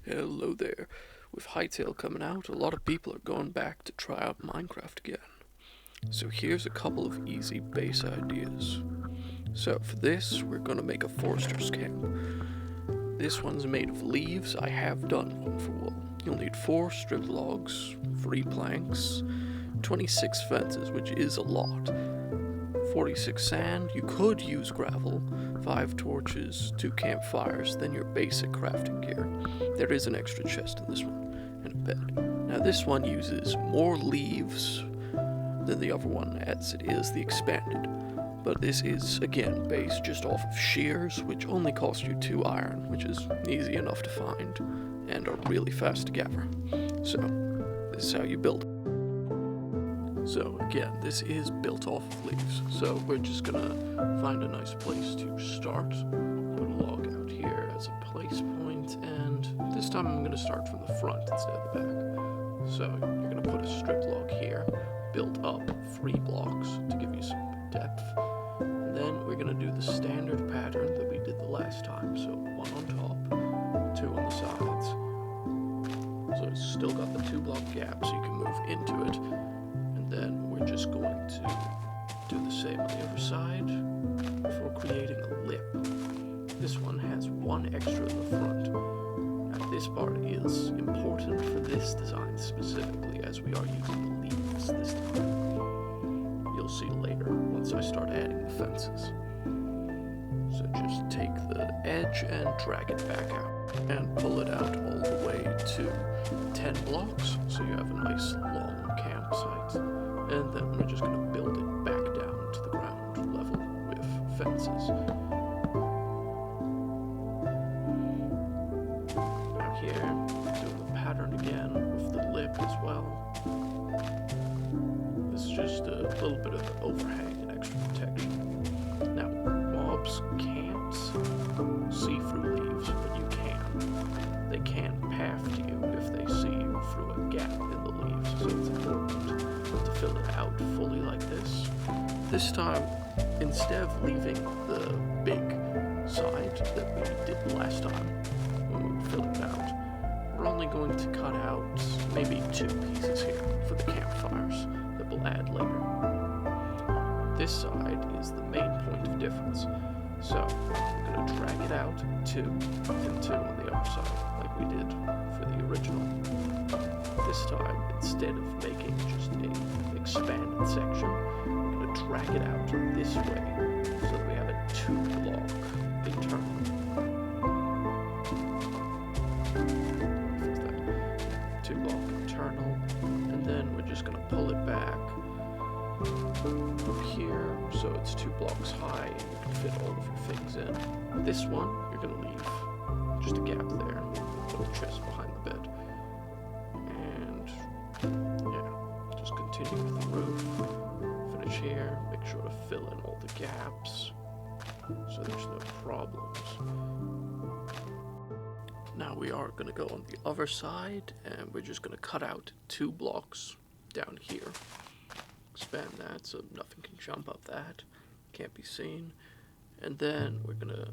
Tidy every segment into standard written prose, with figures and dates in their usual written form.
Hello there. With Hytale coming out, a lot of people are going back to try out Minecraft again. So here's a couple of easy base ideas. So for this, we're going to make a forester's camp. This one's made of leaves. I have done one for wool. You'll need 4 strip logs, 3 planks, 26 fences, which is a lot, 46 sand. You could use gravel, 5 torches, 2 campfires, then your basic crafting gear. There is an extra chest in this one, and a bed. Now this one uses more leaves than the other one, as it is the expanded. But this is, again, based just off of shears, which only cost you 2 iron, which is easy enough to find, and are really fast to gather. So, this is how you build it. So again, this is built off of leaves, so we're just gonna find a nice place to start. Put a log out here as a place point, and this time I'm gonna start from the front instead of the back. So you're gonna put a strip log here, build up 3 blocks to give you some depth, and then we're gonna do the standard pattern that we did the last time. So 1 on top, 2 on the sides. So it's still got the 2 block gap, so you can move into it. Then we're just going to do the same on the other side for creating a lip. This one has 1 extra in the front. Now this part is important for this design specifically, as we are using leaves this time. You'll see later once I start adding the fences. So just take the edge and drag it back out and pull it out all the way to 10 blocks, so you have a nice long campsite. And then we're just going to build it back down to the ground level with fences. Now here, doing the pattern again with the lip as well. This is just a little bit of overhang and extra protection. Now, mobs can't see through leaves, but you can. They can path to you if they see you through a gap in the leaves, so it's important to fill it out fully like this. This time, instead of leaving the big side that we did last time when we were filling it out, we're only going to cut out maybe 2 pieces here for the campfires that we'll add later. This side is the main point of difference, so we're going to drag it out 2 and 2 on the other side, like we did for the original. This time, instead of making just a expanded section, we're going to drag it out this way so that we have a 2 block internal. 2 block internal, and then we're just going to pull it back up here so it's 2 blocks high and you can fit all of your things in. This one, you're going to leave just a gap there, put the chest behind the bed. Yeah, just continue with the roof, finish here, make sure to fill in all the gaps so there's no problems. Now we are going to go on the other side, and we're just going to cut out 2 blocks down here. Expand that so nothing can jump up that, can't be seen. And then we're going to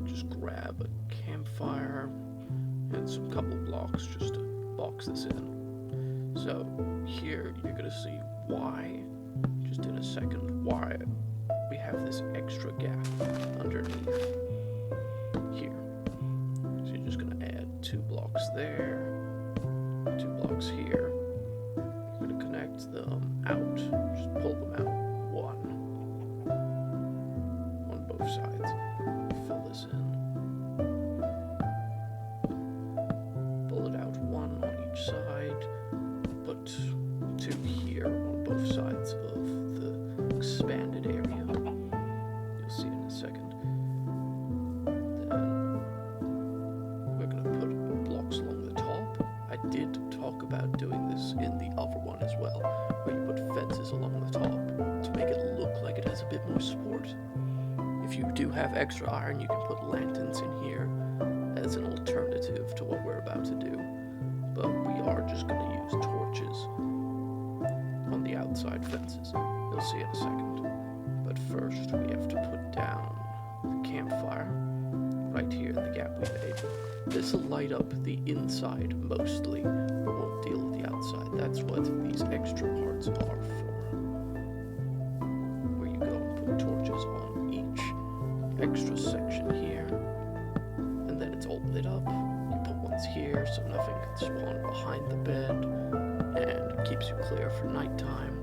just grab a campfire and some couple blocks just to box this in. So here you're going to see why, just in a second, why we have this extra gap underneath here. So you're just going to add 2 blocks there, 2 blocks here. You're going to connect them out, just pull them out 1 on both sides. Fill this in. Side, put 2 here on both sides of the expanded area. You'll see in a second. Then we're going to put blocks along the top. I did talk about doing this in the other one as well, where you put fences along the top to make it look like it has a bit more support. If you do have extra iron, you can put lanterns in here as an alternative to what we're about to do. But we are just going to use torches on the outside fences. You'll see in a second. But first, we have to put down the campfire right here in the gap we made. This will light up the inside mostly, but won't deal with the outside. That's what these extra parts are for. Where you go and put torches on each extra section here, and then it's all lit up. You put ones here so nothing can spawn behind the bed, and it keeps you clear for nighttime.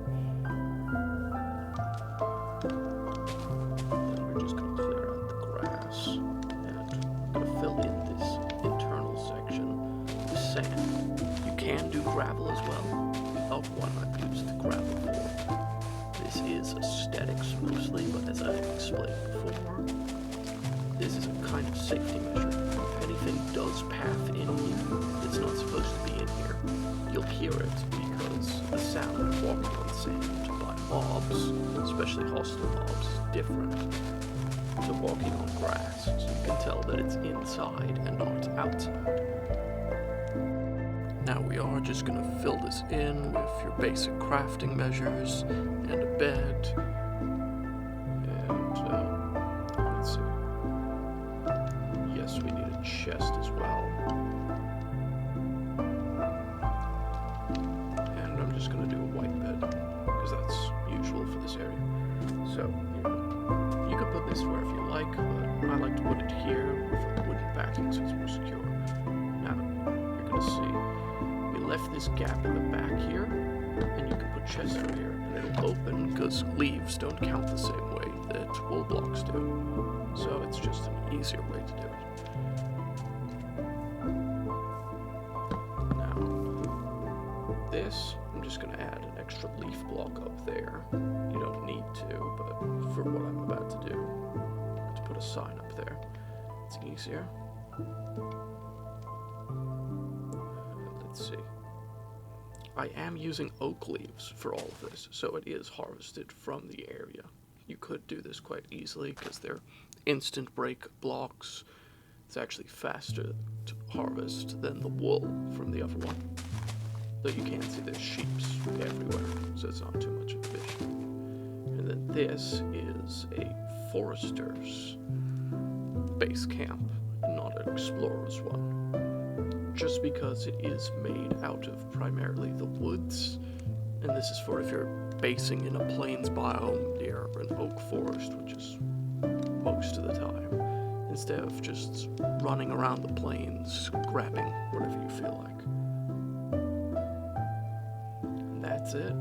Then we're just going to clear out the grass, and going to fill in this internal section with sand. You can do gravel as well. Oh, why not use the gravel for? This is aesthetics mostly, but as I explained before, this is a kind of safety measure. If anything does path in here that's not supposed to be in here, you'll hear it because the sound of walking on sand by mobs, especially hostile mobs, is different to walking on grass, so you can tell that it's inside and not outside. Now we are just going to fill this in with your basic crafting measures and a bed. And let's see. Yes, we need a chest as well. And I'm just going to do a white bed because that's usual for this area. So you could put this wherever you like, but I like to put it here with a wooden backing so it's more secure. Now you're going to see. Left this gap in the back here, and you can put chests through here, and it'll open because leaves don't count the same way that wool blocks do. So it's just an easier way to do it. Now, this, I'm just going to add an extra leaf block up there. You don't need to, but for what I'm about to do, to put a sign up there, it's easier. Let's see. I am using oak leaves for all of this, so it is harvested from the area. You could do this quite easily because they're instant break blocks. It's actually faster to harvest than the wool from the other one. Though you can see there's sheeps everywhere, so it's not too much of an issue. And then this is a forester's base camp, not an explorer's one. Just because it is made out of primarily the woods, and this is for if you're basing in a plains biome near an oak forest, which is most of the time, instead of just running around the plains grabbing whatever you feel like. And that's it.